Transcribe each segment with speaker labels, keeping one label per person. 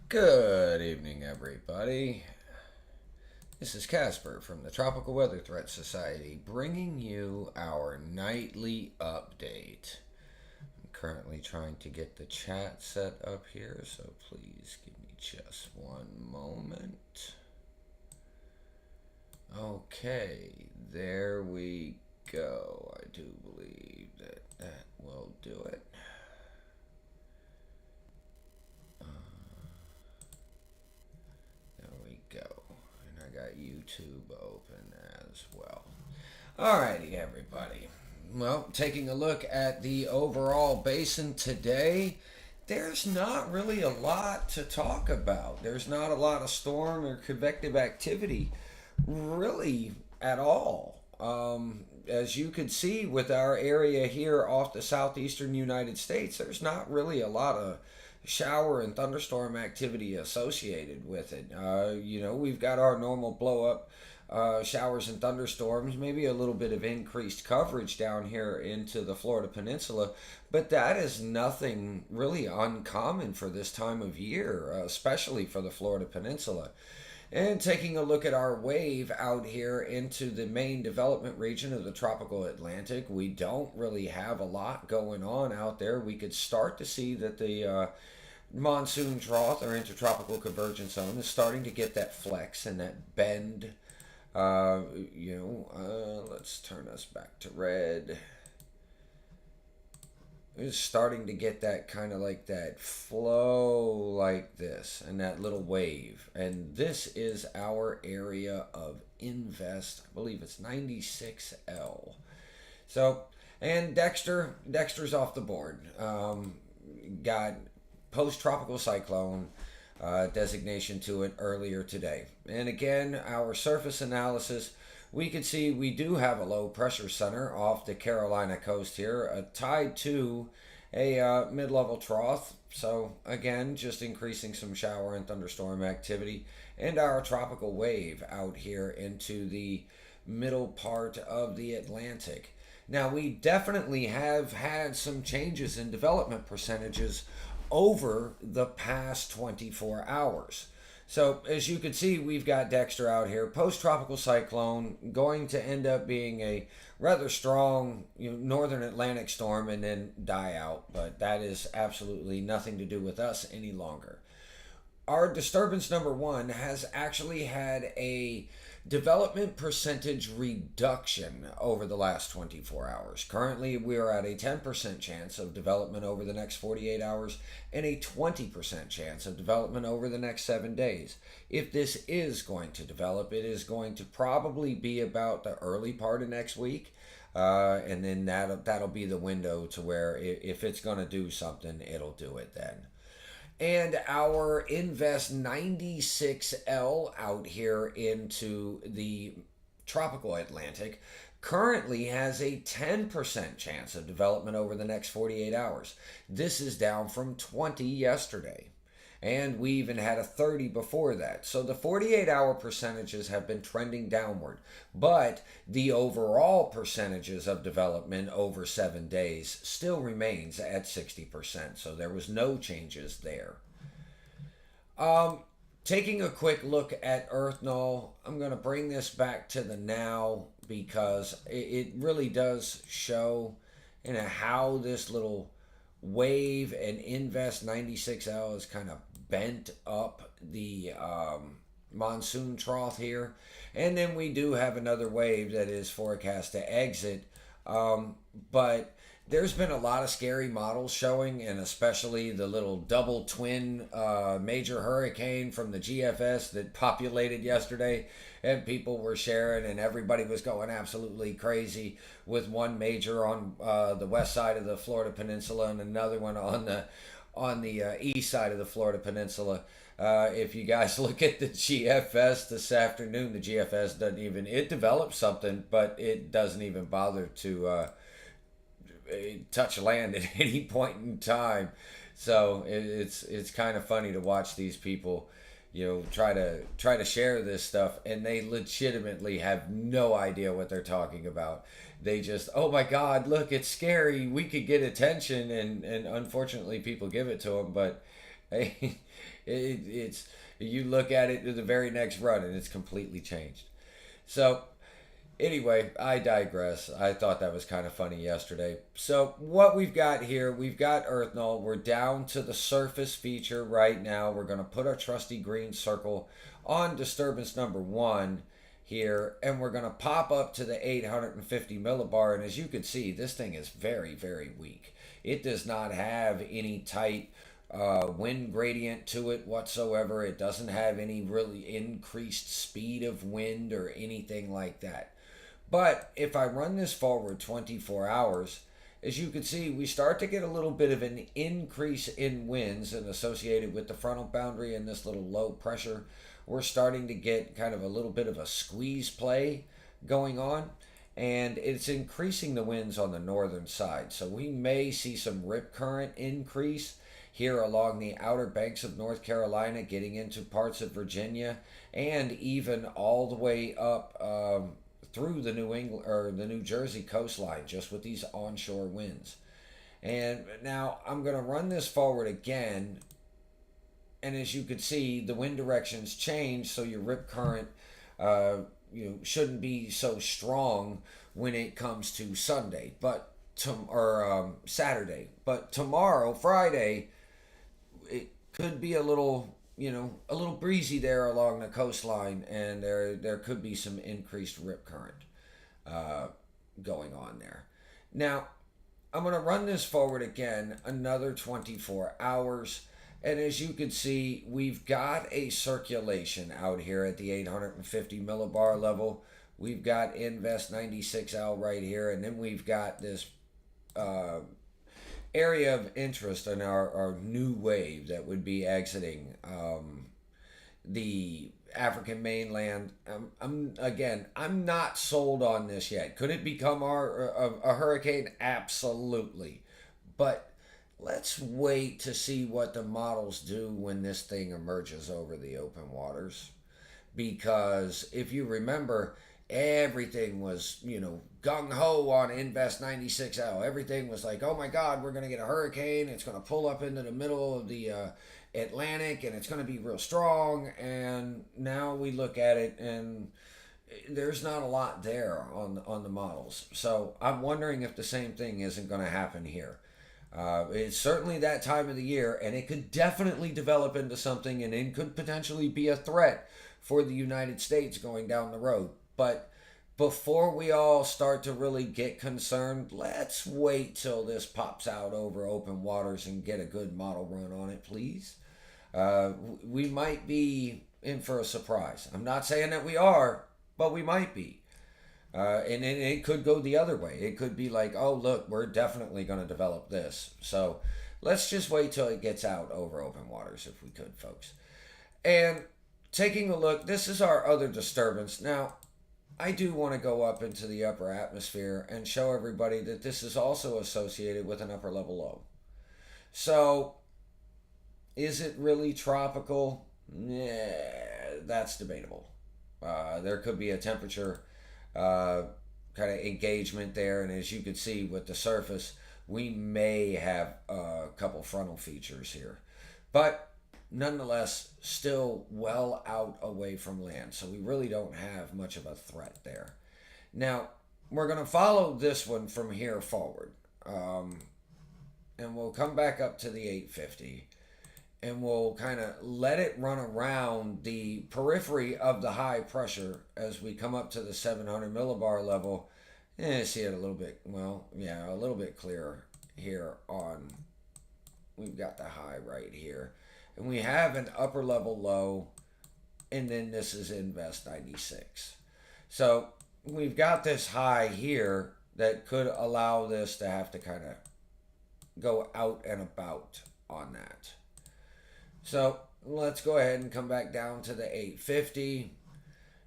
Speaker 1: Good evening, everybody. This is Casper from the Tropical Weather Threat Society bringing you our nightly update. I'm currently trying to get the chat set up here, so please give me just one moment. Okay, there we go. I do believe that will do it. There we go. And I got YouTube open as well. Alrighty, everybody. Well, taking a look at the overall basin today, there's not really a lot to talk about. There's not a lot of storm or convective activity really at all. As you could see with our area here off the southeastern United States, there's not really a lot of shower and thunderstorm activity associated with it. We've got our normal blow up showers and thunderstorms, maybe a little bit of increased coverage down here into the Florida Peninsula, but that is nothing really uncommon for this time of year, especially for the Florida Peninsula. And taking a look at our wave out here into the main development region of the tropical Atlantic, we don't really have a lot going on out there. We could start to see that the monsoon trough or intertropical convergence zone is starting to get that flex and that bend. Let's turn us back to red. It's starting to get that kind of like that flow like this and that little wave. And this is our area of invest. I believe it's 96L. So, and Dexter's off the board. Got post-tropical cyclone designation to it earlier today. And again, our surface analysis, we can see we do have a low pressure center off the Carolina coast here, tied to a mid-level trough. So again, just increasing some shower and thunderstorm activity, and our tropical wave out here into the middle part of the Atlantic. Now, we definitely have had some changes in development percentages over the past 24 hours. So, as you can see, we've got Dexter out here, post-tropical cyclone, going to end up being a rather strong northern Atlantic storm and then die out. But that is absolutely nothing to do with us any longer. Our disturbance number one has actually had a development percentage reduction over the last 24 hours. Currently, we are at a 10% chance of development over the next 48 hours and a 20% chance of development over the next 7 days. If this is going to develop, it is going to probably be about the early part of next week. And then that'll be the window to where if it's going to do something, it'll do it then. And our Invest 96L out here into the tropical Atlantic currently has a 10% chance of development over the next 48 hours. This is down from 20 yesterday. And we even had a 30 before that. So the 48-hour percentages have been trending downward. But the overall percentages of development over 7 days still remains at 60%. So there was no changes there. Taking a quick look at Earth Null, I'm going to bring this back to the now because it really does show how this little wave and Invest 96L is kind of bent up the monsoon trough here. And then we do have another wave that is forecast to exit. But there's been a lot of scary models showing, and especially the little double twin major hurricane from the GFS that populated yesterday, and people were sharing, and everybody was going absolutely crazy with one major on the west side of the Florida Peninsula and another one on the east side of the Florida Peninsula. If you guys look at the GFS this afternoon, the GFS it develops something, but it doesn't even bother to touch land at any point in time. So it's kind of funny to watch these people, try to share this stuff, and they legitimately have no idea what they're talking about. They just, oh my God, look, it's scary. We could get attention, and unfortunately, people give it to them. But hey, It's you look at it to the very next run and it's completely changed. So anyway, I digress. I thought that was kind of funny yesterday. So what we've got here, we've got Earth Null. We're down to the surface feature right now. We're going to put our trusty green circle on disturbance number 1 here, and we're going to pop up to the 850 millibar. And as you can see, this thing is very, very weak. It does not have any tight wind gradient to it whatsoever. It doesn't have any really increased speed of wind or anything like that. But if I run this forward 24 hours, as you can see, we start to get a little bit of an increase in winds, and associated with the frontal boundary and this little low pressure, we're starting to get kind of a little bit of a squeeze play going on, and it's increasing the winds on the northern side. So we may see some rip current increase here along the outer banks of North Carolina, getting into parts of Virginia, and even all the way up through the New England or the New Jersey coastline, just with these onshore winds. And now I'm going to run this forward again, and as you can see, the wind directions change, so your rip current shouldn't be so strong when it comes to Sunday, Saturday. But tomorrow, Friday, it could be a little breezy there along the coastline, and there could be some increased rip current going on there. Now, I'm going to run this forward again another 24 hours. And as you can see, we've got a circulation out here at the 850 millibar level. We've got Invest 96L right here, and then we've got this area of interest in our new wave that would be exiting the African mainland. I'm not sold on this yet. Could it become a hurricane? Absolutely. But let's wait to see what the models do when this thing emerges over the open waters. Because if you remember, everything was, gung-ho on Invest 96L. Everything was like, oh my God, we're going to get a hurricane. It's going to pull up into the middle of the Atlantic, and it's going to be real strong. And now we look at it, and there's not a lot there on the models. So I'm wondering if the same thing isn't going to happen here. It's certainly that time of the year, and it could definitely develop into something, and it could potentially be a threat for the United States going down the road. But before we all start to really get concerned, let's wait till this pops out over open waters and get a good model run on it, please. We might be in for a surprise. I'm not saying that we are, but we might be. And it could go the other way. It could be like, oh, look, we're definitely going to develop this. So let's just wait till it gets out over open waters, if we could, folks. And taking a look, this is our other disturbance. Now, I do want to go up into the upper atmosphere and show everybody that this is also associated with an upper level low. So, is it really tropical? Yeah, that's debatable. There could be a temperature kind of engagement there, and as you can see with the surface, we may have a couple frontal features here, but nonetheless still well out away from land, so we really don't have much of a threat there. Now we're going to follow this one from here forward, and we'll come back up to the 850, and we'll kind of let it run around the periphery of the high pressure as we come up to the 700 millibar level. See it a little bit, a little bit clearer here on, we've got the high right here. And we have an upper level low, and then this is Invest 96. So we've got this high here that could allow this to have to kind of go out and about on that. So let's go ahead and come back down to the 850,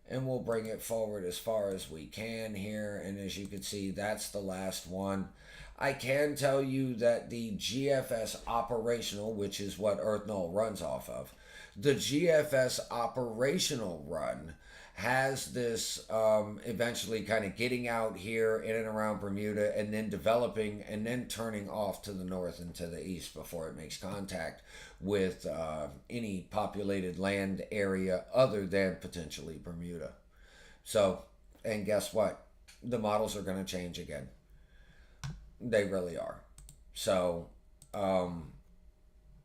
Speaker 1: and we'll bring it forward as far as we can here. And as you can see, that's the last one. I can tell you that the GFS operational, which is what Earth Null runs off of, the GFS operational run has this eventually kind of getting out here in and around Bermuda and then developing and then turning off to the north and to the east before it makes contact with any populated land area other than potentially Bermuda. So, and guess what? The models are going to change again. They really are. So, um,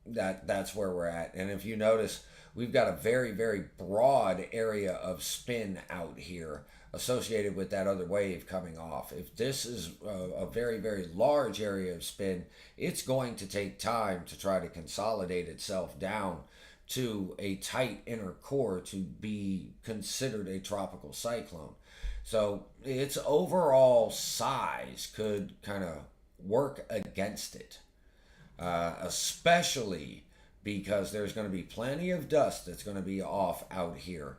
Speaker 1: that's where we're at. And if you notice, we've got a very broad area of spin out here associated with that other wave coming off. If this is a very large area of spin, it's going to take time to try to consolidate itself down to a tight inner core to be considered a tropical cyclone. So its overall size could kind of work against it, especially because there's going to be plenty of dust that's going to be off out here,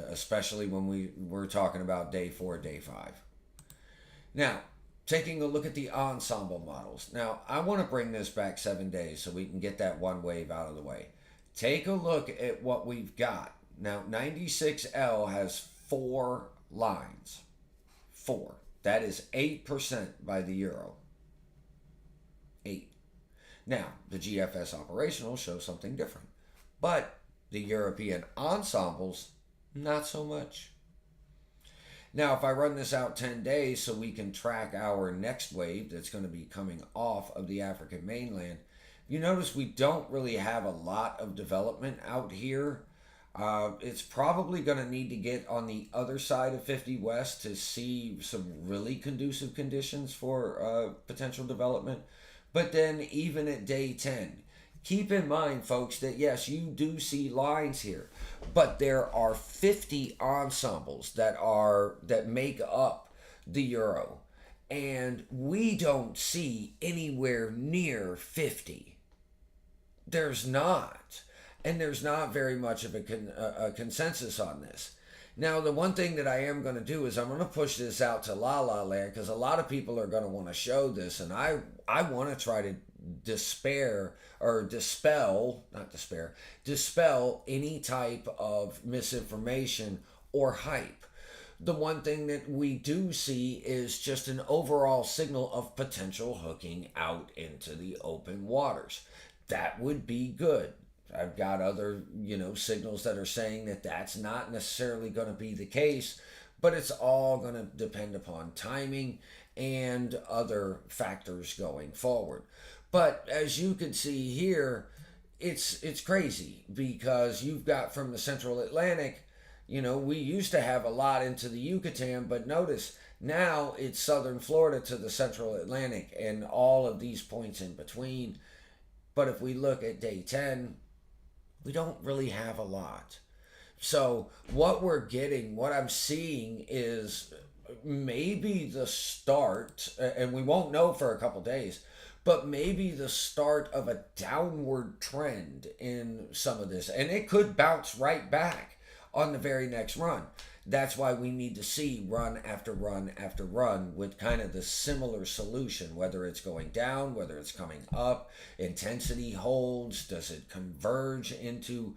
Speaker 1: especially when we're talking about day 4, day 5. Now, taking a look at the ensemble models. Now, I want to bring this back 7 days so we can get that one wave out of the way. Take a look at what we've got. Now, 96L has 4 lines. 4. That is 8% by the euro. 8. Now, the GFS operational shows something different. But the European ensembles, not so much. Now, if I run this out 10 days so we can track our next wave that's going to be coming off of the African mainland, you notice we don't really have a lot of development out here. It's probably going to need to get on the other side of 50 West to see some really conducive conditions for potential development. But then even at day 10, keep in mind, folks, that yes, you do see lines here, but there are 50 ensembles that make up the euro, and we don't see anywhere near 50. There's not, and there's not very much of a consensus on this. Now, the one thing that I am going to do is I'm going to push this out to La La Land because a lot of people are going to want to show this, and I want to try to dispel any type of misinformation or hype. The one thing that we do see is just an overall signal of potential hooking out into the open waters. That would be good. I've got other, signals that are saying that that's not necessarily going to be the case, but it's all going to depend upon timing and other factors going forward. But as you can see here, it's crazy because you've got from the Central Atlantic, we used to have a lot into the Yucatan, but notice now it's Southern Florida to the Central Atlantic and all of these points in between. But if we look at day 10, we don't really have a lot. So what I'm seeing is maybe the start, and we won't know for a couple days, but maybe the start of a downward trend in some of this. And it could bounce right back on the very next run. That's why we need to see run after run after run with kind of the similar solution, whether it's going down, whether it's coming up, intensity holds, does it converge into,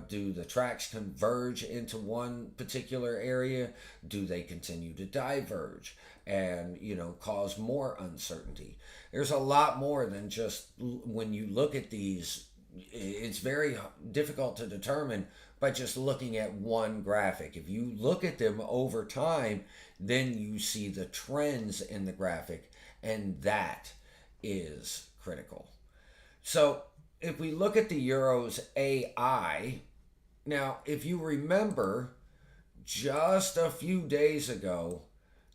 Speaker 1: do the tracks converge into one particular area? Do they continue to diverge and, cause more uncertainty? There's a lot more than just when you look at these, it's very difficult to determine by just looking at one graphic. If you look at them over time, then you see the trends in the graphic, and that is critical. So if we look at the Euro's AI, now if you remember, just a few days ago,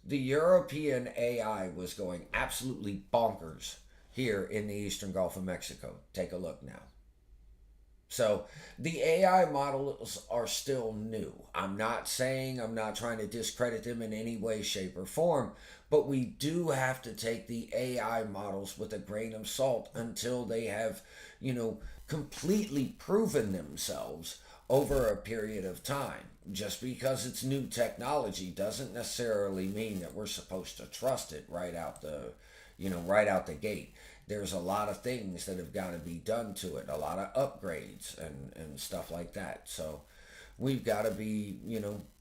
Speaker 1: the European AI was going absolutely bonkers here in the eastern Gulf of Mexico. Take a look now. So the AI models are still new. I'm not trying to discredit them in any way, shape, or form, but we do have to take the AI models with a grain of salt until they have, completely proven themselves over a period of time. Just because it's new technology doesn't necessarily mean that we're supposed to trust it right out the gate. There's a lot of things that have got to be done to it, a lot of upgrades and stuff like that. So, we've got to be,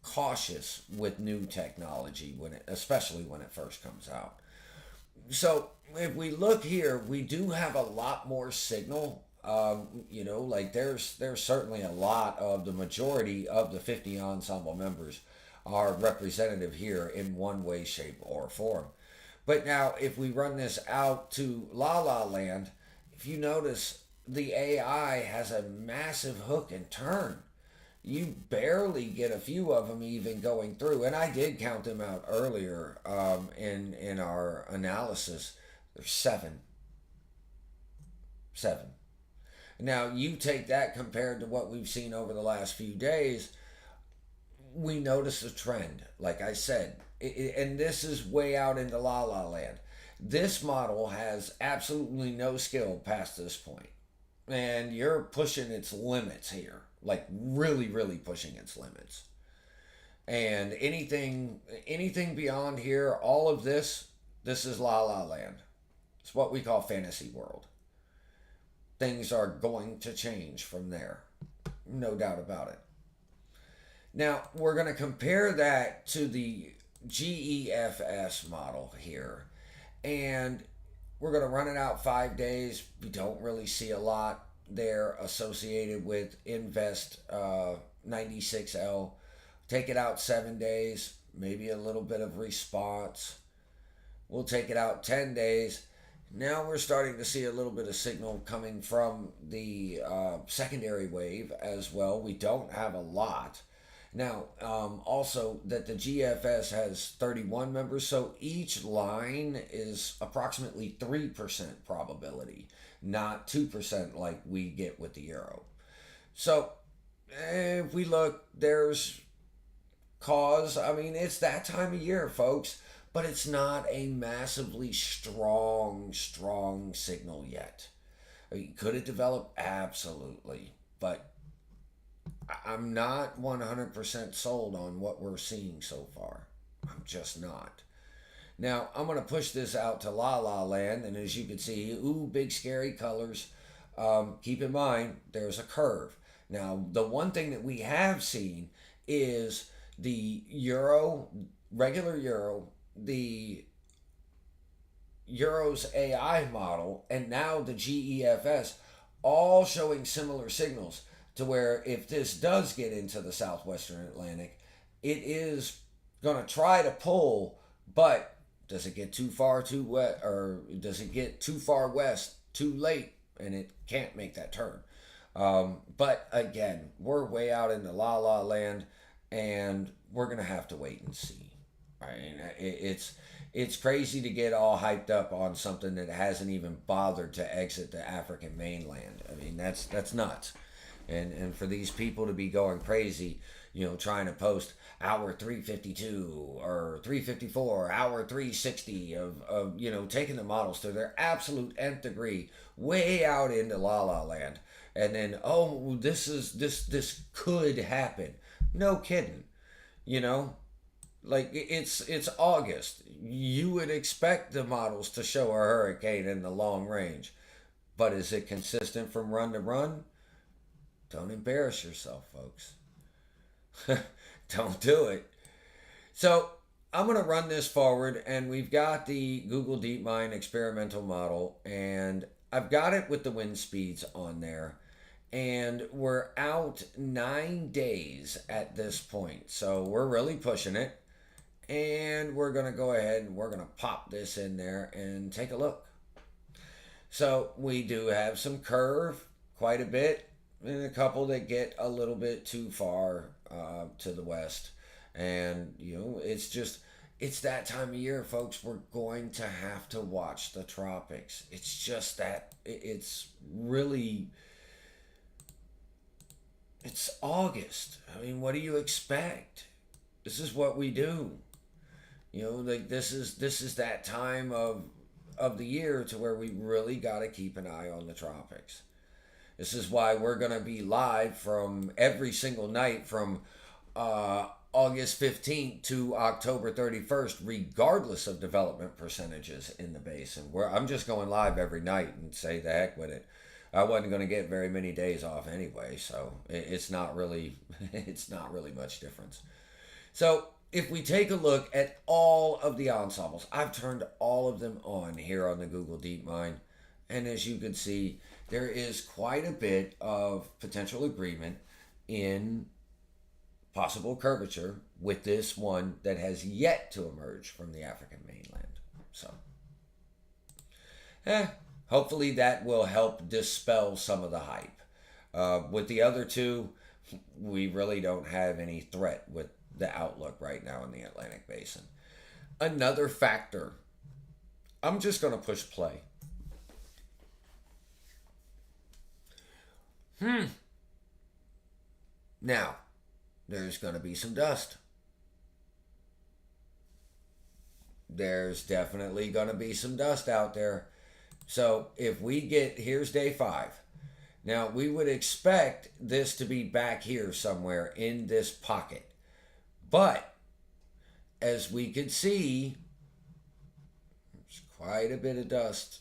Speaker 1: cautious with new technology especially when it first comes out. So if we look here, we do have a lot more signal. Like there's certainly a lot of the majority of the 50 ensemble members are representative here in one way, shape, or form. But now, if we run this out to La La Land, if you notice, the AI has a massive hook and turn. You barely get a few of them even going through, and I did count them out earlier in our analysis. There's seven. Now you take that compared to what we've seen over the last few days, we notice a trend. Like I said, and this is way out into La La Land. This model has absolutely no skill past this point, and you're pushing its limits here, like really, really pushing its limits. And anything beyond here, all of this is La La Land. It's what we call fantasy world. Things are going to change from there, no doubt about it. Now, we're going to compare that to the GEFS model here. And we're going to run it out 5 days. We don't really see a lot there associated with Invest 96L. Take it out 7 days, maybe a little bit of response. We'll take it out 10 days. Now we're starting to see a little bit of signal coming from the secondary wave as well. We don't have a lot. Now, also that the GFS has 31 members, so each line is approximately 3% probability, not 2% like we get with the Euro. So, if we look, there's cause. I mean, it's that time of year, folks, but it's not a massively strong signal yet. I mean, could it develop? Absolutely. But I'm not 100% sold on what we're seeing so far. I'm just not. Now, I'm going to push this out to La La Land, and as you can see, ooh, big scary colors. Keep in mind, there's a curve. Now, the one thing that we have seen is the Euro, regular Euro, the Euro's AI model, and now the GEFS, all showing similar signals to where if this does get into the southwestern Atlantic, it is going to try to pull, but does it get too far too wet, or does it get too far west too late and it can't make that turn? But again, we're way out in the La La Land, and we're going to have to wait and see. I mean, it's crazy to get all hyped up on something that hasn't even bothered to exit the African mainland. I mean, that's nuts. And for these people to be going crazy, trying to post hour 352 or 354, hour 360 of taking the models to their absolute nth degree, way out into La La Land, and then this could happen. No kidding, like it's August. You would expect the models to show a hurricane in the long range, but is it consistent from run to run? Don't embarrass yourself, folks. Don't do it. So I'm going to run this forward, and we've got the Google DeepMind experimental model, and I've got it with the wind speeds on there, and we're out 9 days at this point. So we're really pushing it, and we're going to go ahead and we're going to pop this in there and take a look. So we do have some curve, quite a bit, and a couple that get a little bit too far to the west. And, it's that time of year, folks. We're going to have to watch the tropics. It's just that it's really, it's August. I mean, what do you expect? This is what we do. Like this is that time of the year to where we really got to keep an eye on the tropics. This is why we're going to be live from every single night from August 15th to October 31st, regardless of development percentages in the basin. I'm just going live every night and say the heck with it. I wasn't going to get very many days off anyway, so it's not really it's not really much difference. So if we take a look at all of the ensembles, I've turned all of them on here on the Google DeepMind, and as you can see, there is quite a bit of potential agreement in possible curvature with this one that has yet to emerge from the African mainland. So, eh, hopefully that will help dispel some of the hype. With the other two, we really don't have any threat with the outlook right now in the Atlantic Basin. Another factor, I'm just going to push play. Now, there's going to be some dust. There's definitely going to be some dust out there. So if we get, here's day 5. Now, we would expect this to be back here somewhere in this pocket. But as we can see, there's quite a bit of dust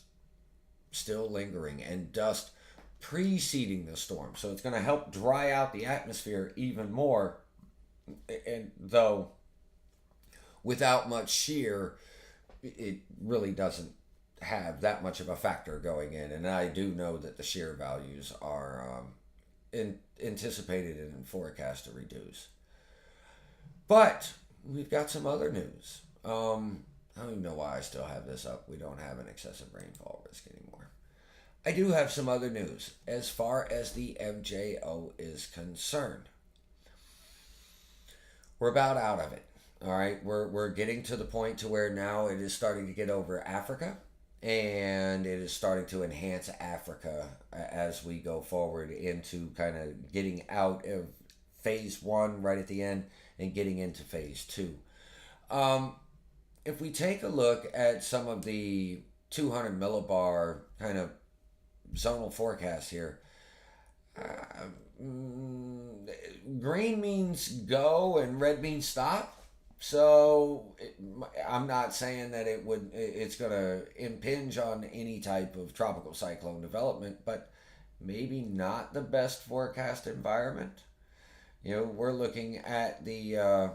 Speaker 1: still lingering, and dust preceding the storm. So it's going to help dry out the atmosphere even more. And though without much shear, it really doesn't have that much of a factor going in. And I do know that the shear values are anticipated and forecast to reduce. But we've got some other news. I don't even know why I still have this up. We don't have an excessive rainfall risk anymore. I do have some other news as far as the MJO is concerned. We're about out of it. All right, we're getting to the point to where now it is starting to get over Africa, and it is starting to enhance Africa as we go forward into kind of getting out of phase 1 right at the end and getting into phase 2. If we take a look at some of the 200 millibar kind of zonal forecast here, green means go and red means stop. So I'm not saying that it's going to impinge on any type of tropical cyclone development, but maybe not the best forecast environment. We're looking at the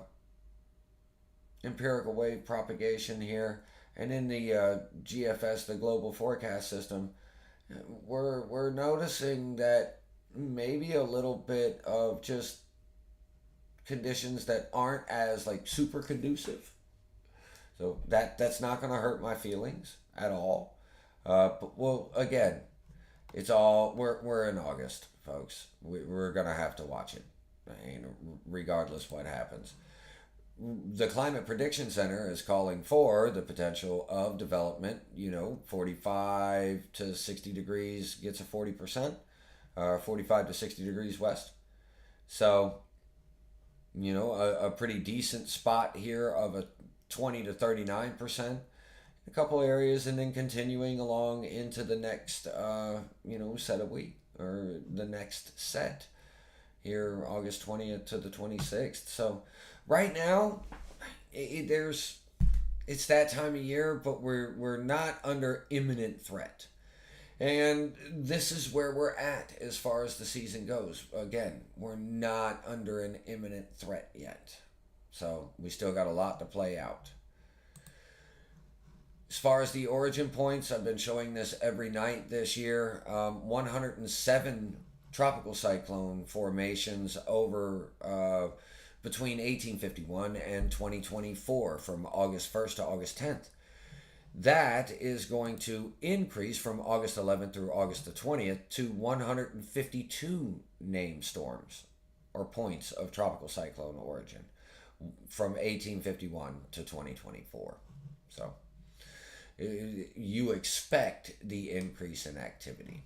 Speaker 1: empirical wave propagation here, and in the GFS, the global forecast system, we're noticing that maybe a little bit of just conditions that aren't as like super conducive. So that's not going to hurt my feelings at all. But well, again, it's all we're in August, folks. We're going to have to watch it. Regardless what happens. The Climate Prediction Center is calling for the potential of development, 45 to 60 degrees gets a 40%, 45 to 60 degrees west. So, a pretty decent spot here of a 20 to 39%, a couple areas, and then continuing along into the next, set of week, or the next set here, August 20th to the 26th. So right now, it's that time of year, but we're not under imminent threat. And this is where we're at as far as the season goes. Again, we're not under an imminent threat yet. So we still got a lot to play out. As far as the origin points, I've been showing this every night this year. 107 tropical cyclone formations over between 1851 and 2024 from August 1st to August 10th. That is going to increase from August 11th through August the 20th to 152 named storms or points of tropical cyclone origin from 1851 to 2024. So you expect the increase in activity.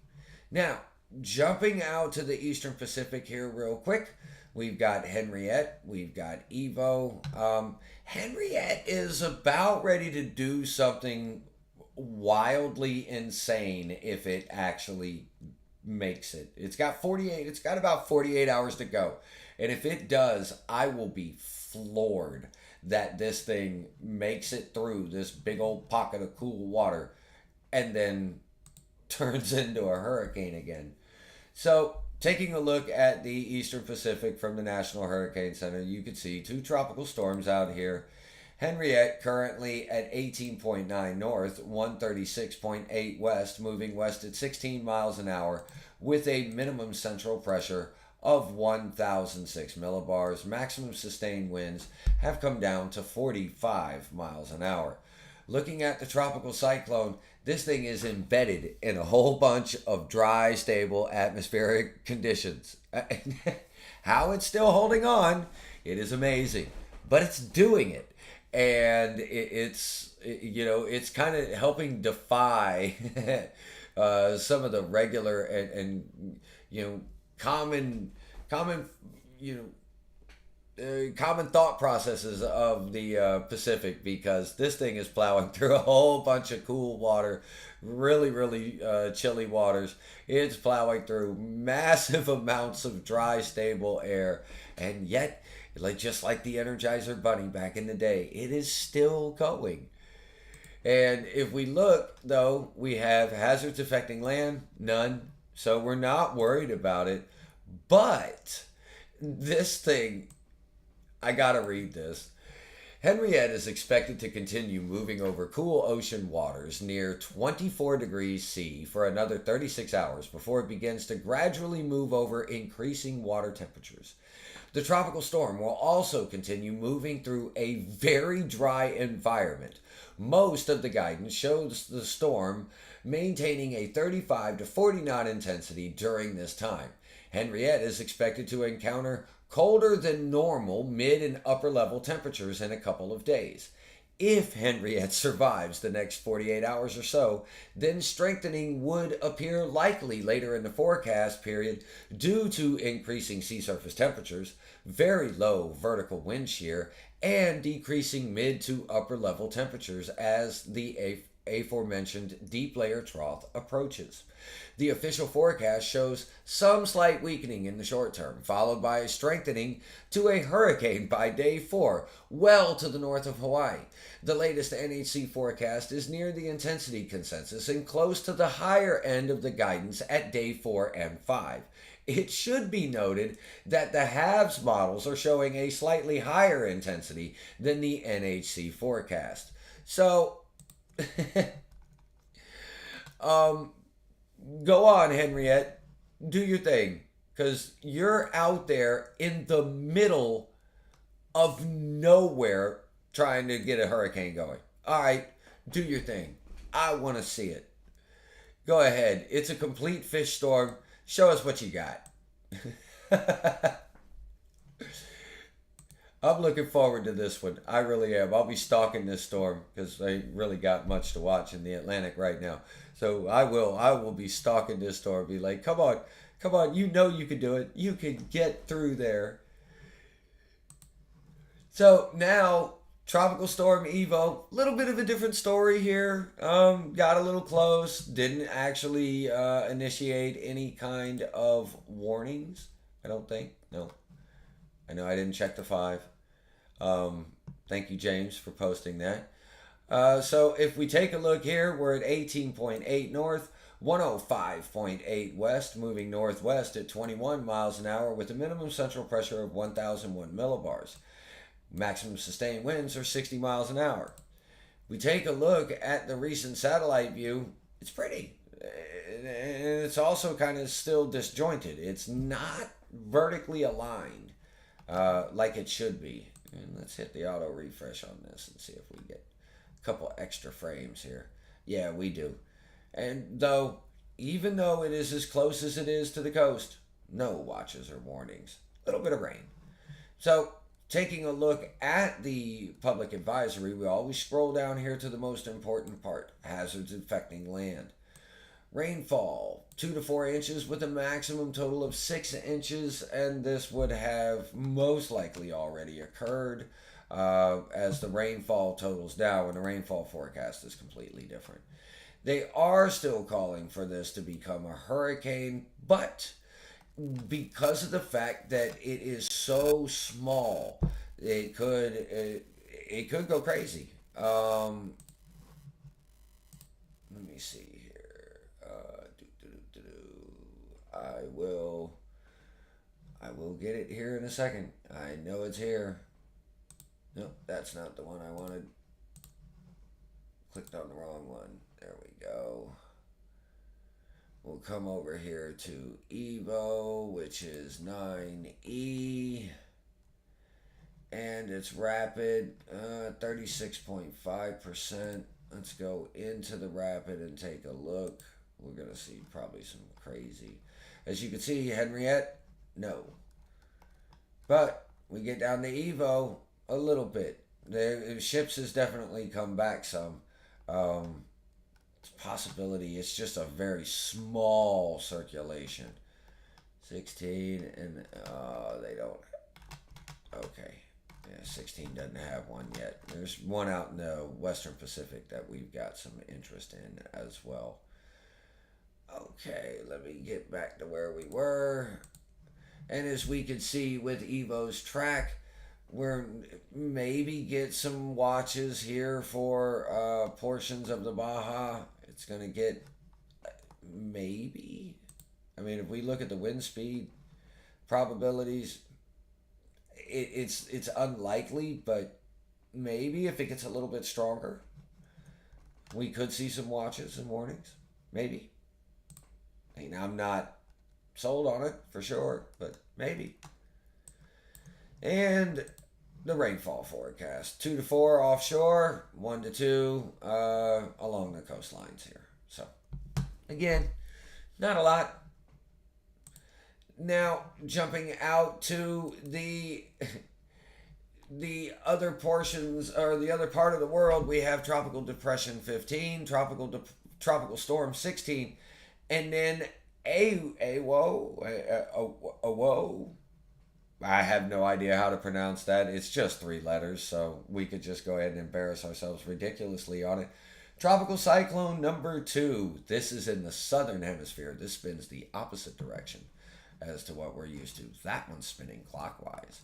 Speaker 1: Now, jumping out to the Eastern Pacific here real quick, we've got Henriette, we've got Evo. Henriette is about ready to do something wildly insane if it actually makes it. It's got about 48 hours to go. And if it does, I will be floored that this thing makes it through this big old pocket of cool water and then turns into a hurricane again. So, taking a look at the Eastern Pacific from the National Hurricane Center, you can see two tropical storms out here. Henriette currently at 18.9 north, 136.8 west, moving west at 16 miles an hour with a minimum central pressure of 1006 millibars. Maximum sustained winds have come down to 45 miles an hour. Looking at the tropical cyclone, this thing is embedded in a whole bunch of dry, stable atmospheric conditions. How it's still holding on, it is amazing. But it's doing it. And it's kind of helping defy some of the regular and common, common thought processes of the Pacific, because this thing is plowing through a whole bunch of cool water, really chilly waters. It's plowing through massive amounts of dry, stable air, and yet, just like the Energizer Bunny back in the day, it is still going. And if we look, though, we have hazards affecting land, none. So we're not worried about it. But this thing, I gotta read this. Henriette is expected to continue moving over cool ocean waters near 24 degrees C for another 36 hours before it begins to gradually move over increasing water temperatures. The tropical storm will also continue moving through a very dry environment. Most of the guidance shows the storm maintaining a 35 to 40 knot intensity during this time. Henriette is expected to encounter colder than normal mid and upper level temperatures in a couple of days. If Henriette survives the next 48 hours or so, then strengthening would appear likely later in the forecast period due to increasing sea surface temperatures, very low vertical wind shear, and decreasing mid to upper level temperatures as the aforementioned deep layer trough approaches. The official forecast shows some slight weakening in the short term, followed by a strengthening to a hurricane by day 4, well to the north of Hawaii. The latest NHC forecast is near the intensity consensus and close to the higher end of the guidance at day 4 and 5. It should be noted that the HAVS models are showing a slightly higher intensity than the NHC forecast. So, go on, Henriette. Do your thing. Because you're out there in the middle of nowhere trying to get a hurricane going. All right, do your thing. I want to see it. Go ahead. It's a complete fish storm. Show us what you got. I'm looking forward to this one. I really am. I'll be stalking this storm because I really got much to watch in the Atlantic right now. So I will be stalking this storm. Be like, come on. You know you can do it. You can get through there. So now, Tropical Storm Evo, a little bit of a different story here. Got a little close. Didn't actually initiate any kind of warnings. I don't think. No. I know I didn't check the 5. Thank you, James, for posting that. So if we take a look here, we're at 18.8 north, 105.8 west, moving northwest at 21 miles an hour with a minimum central pressure of 1001 millibars. Maximum sustained winds are 60 miles an hour. We take a look at the recent satellite view. It's pretty. And it's also kind of still disjointed. It's not vertically aligned like it should be. And let's hit the auto refresh on this and see if we get a couple extra frames here. Yeah, we do. And even though it is as close as it is to the coast, no watches or warnings. A little bit of rain. So, taking a look at the public advisory, we always scroll down here to the most important part, hazards affecting land. Rainfall, 2 to 4 inches with a maximum total of 6 inches, and this would have most likely already occurred as the rainfall totals down when the rainfall forecast is completely different. They are still calling for this to become a hurricane, but because of the fact that it is so small, it could go crazy. Let me see here. I will get it here in a second. I know it's here. Nope, that's not the one I wanted. Clicked on the wrong one. There we go. We'll come over here to Evo, which is 9E. And it's rapid, 36.5%. Let's go into the rapid and take a look. We're going to see probably some crazy. As you can see, Henriette, no. But we get down to Evo a little bit. The ships has definitely come back some. It's a possibility. It's just a very small circulation. 16 and they don't. Okay. Yeah, 16 doesn't have one yet. There's one out in the Western Pacific that we've got some interest in as well. Okay, let me get back to where we were. And as we can see with Evo's track, we're maybe get some watches here for portions of the Baja. It's going to get maybe. I mean, if we look at the wind speed probabilities, it's unlikely, but maybe if it gets a little bit stronger, we could see some watches and warnings. Maybe. I mean, I'm not sold on it for sure, but maybe. And the rainfall forecast: 2 to 4 offshore, 1 to 2 along the coastlines here. So, again, not a lot. Now, jumping out to the other portions, or the other part of the world, we have Tropical Depression 15, Tropical Storm 16, and then Awo. I have no idea how to pronounce that. It's just 3 letters, so we could just go ahead and embarrass ourselves ridiculously on it. Tropical Cyclone number 2. This is in the southern hemisphere. This spins the opposite direction as to what we're used to. That one's spinning clockwise.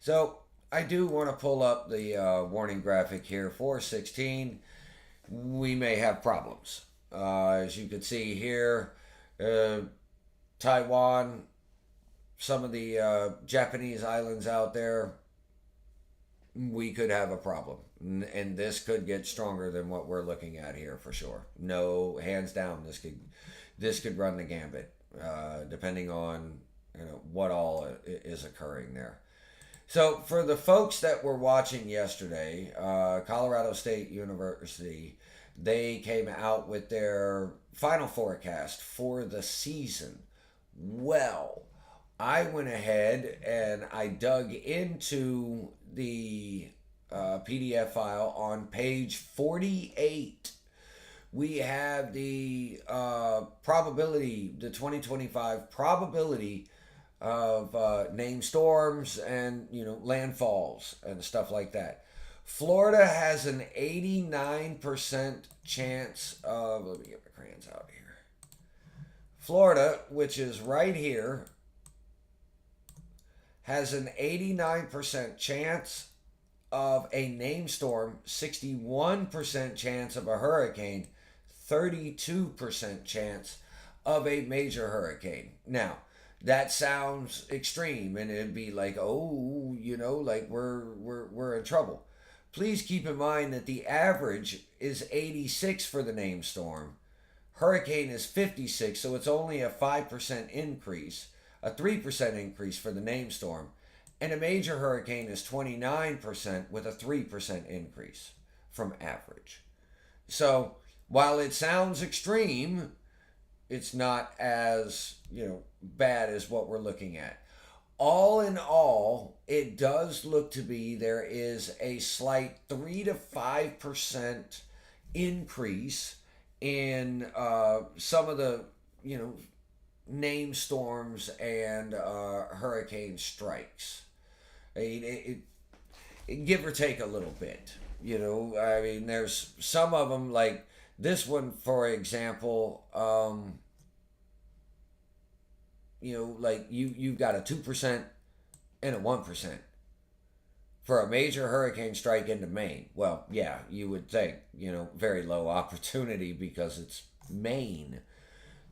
Speaker 1: So I do want to pull up the warning graphic here for 16. We may have problems. As you can see here, Taiwan, some of the Japanese islands out there, we could have a problem. And this could get stronger than what we're looking at here for sure. No, hands down, this could run the gambit. Depending on what all is occurring there. So for the folks that were watching yesterday, Colorado State University, they came out with their final forecast for the season. Well, I went ahead and I dug into the PDF file on page 48. We have the probability, the 2025 probability of named storms and landfalls and stuff like that. Florida has an 89% chance of, let me get my crayons out here. Florida, which is right here, has an 89% chance of a named storm, 61% chance of a hurricane, 32% chance of a major hurricane. Now, that sounds extreme, and it'd be like, oh, like we're in trouble. Please keep in mind that the average is 86 for the named storm. Hurricane is 56, so it's only a 5% increase, a 3% increase for the named storm. And a major hurricane is 29% with a 3% increase from average. So while it sounds extreme, it's not as bad as what we're looking at. All in all, it does look to be there is a slight 3 to 5% increase in some of the named storms and hurricane strikes. It give or take a little bit. I mean, there's some of them, like this one, for example, like you've got a 2% and a 1% for a major hurricane strike into Maine. Well, yeah, you would think, very low opportunity because it's Maine.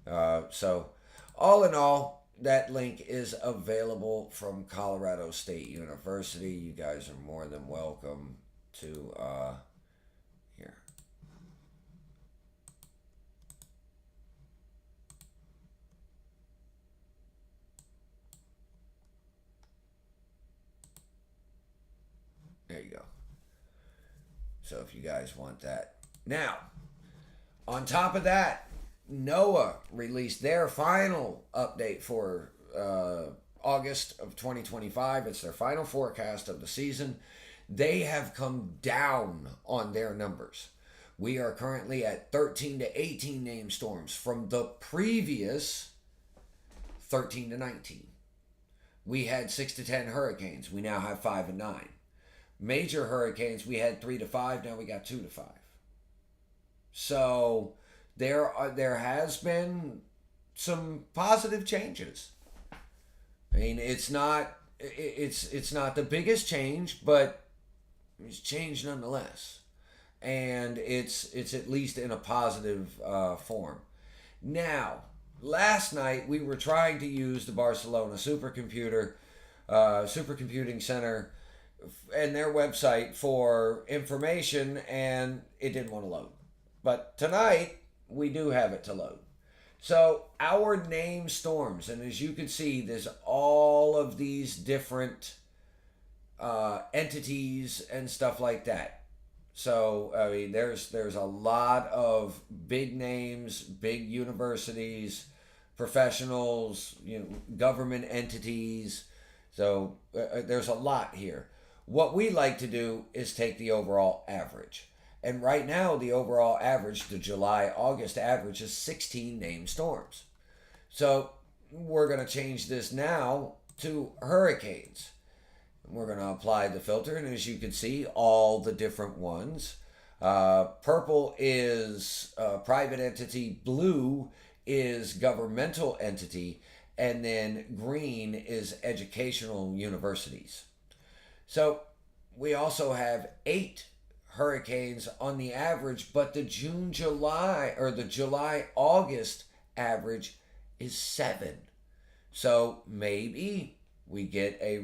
Speaker 1: So all in all, that link is available from Colorado State University. You guys are more than welcome to here. There you go. So if you guys want that. Now, on top of that, NOAA released their final update for August of 2025. It's their final forecast of the season. They have come down on their numbers. We are currently at 13 to 18 named storms from the previous 13 to 19. We had 6 to 10 hurricanes. We now have 5 and 9. Major hurricanes, we had 3 to 5. Now we got 2 to 5. So there has been some positive changes. I mean, it's not the biggest change, but it's change nonetheless, and it's at least in a positive form. Now, last night we were trying to use the Barcelona supercomputing center and their website for information, and it didn't want to load. But tonight we do have it to load. So our named storms, and as you can see, there's all of these different entities and stuff like that. So I mean, there's a lot of big names, big universities, professionals, government entities. So there's a lot here. What we like to do is take the overall average. And right now, the overall average, the July-August average, is 16 named storms. So we're going to change this now to hurricanes. We're going to apply the filter, and as you can see, all the different ones. Purple is private entity, blue is governmental entity, and then green is educational universities. So we also have 8 hurricanes on the average, but the July-August average is 7. So maybe we get a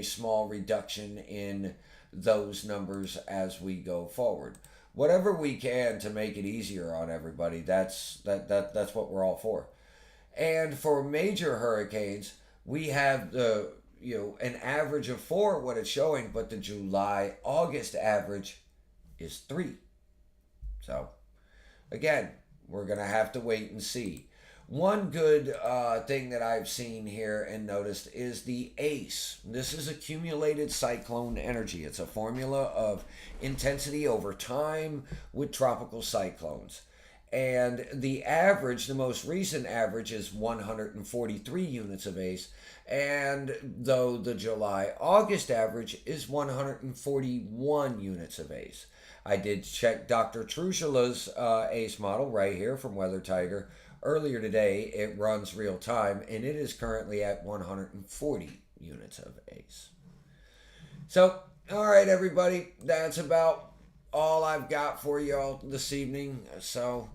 Speaker 1: small reduction in those numbers as we go forward. Whatever we can to make it easier on everybody, that's what we're all for. And for major hurricanes, we have an average of 4, what it's showing, but the July-August average is 3. So, again, we're going to have to wait and see. One good thing that I've seen here and noticed is the ACE. This is accumulated cyclone energy. It's a formula of intensity over time with tropical cyclones. And the average, the most recent average, is 143 units of ACE. And though the July-August average is 141 units of ACE. I did check Dr. Trushula's ACE model right here from Weather Tiger earlier today. It runs real time, and it is currently at 140 units of ACE. So, all right, everybody, that's about all I've got for you all this evening. So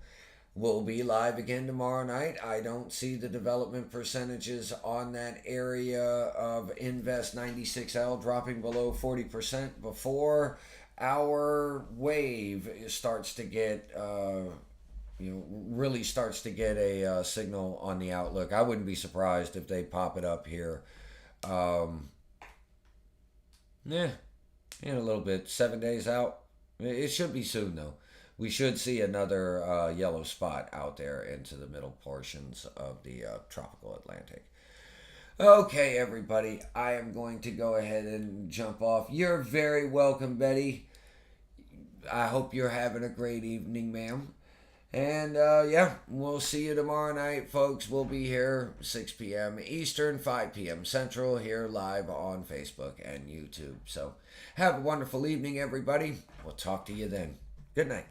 Speaker 1: we'll be live again tomorrow night. I don't see the development percentages on that area of Invest 96L dropping below 40% before our wave starts to get, really starts to get a signal on the outlook. I wouldn't be surprised if they pop it up here. In a little bit, 7 days out. It should be soon, though. We should see another yellow spot out there into the middle portions of the tropical Atlantic. Okay, everybody, I am going to go ahead and jump off. You're very welcome, Betty. I hope you're having a great evening, ma'am. And we'll see you tomorrow night, folks. We'll be here 6 p.m. Eastern, 5 p.m. Central, here live on Facebook and YouTube. So have a wonderful evening, everybody. We'll talk to you then. Good night.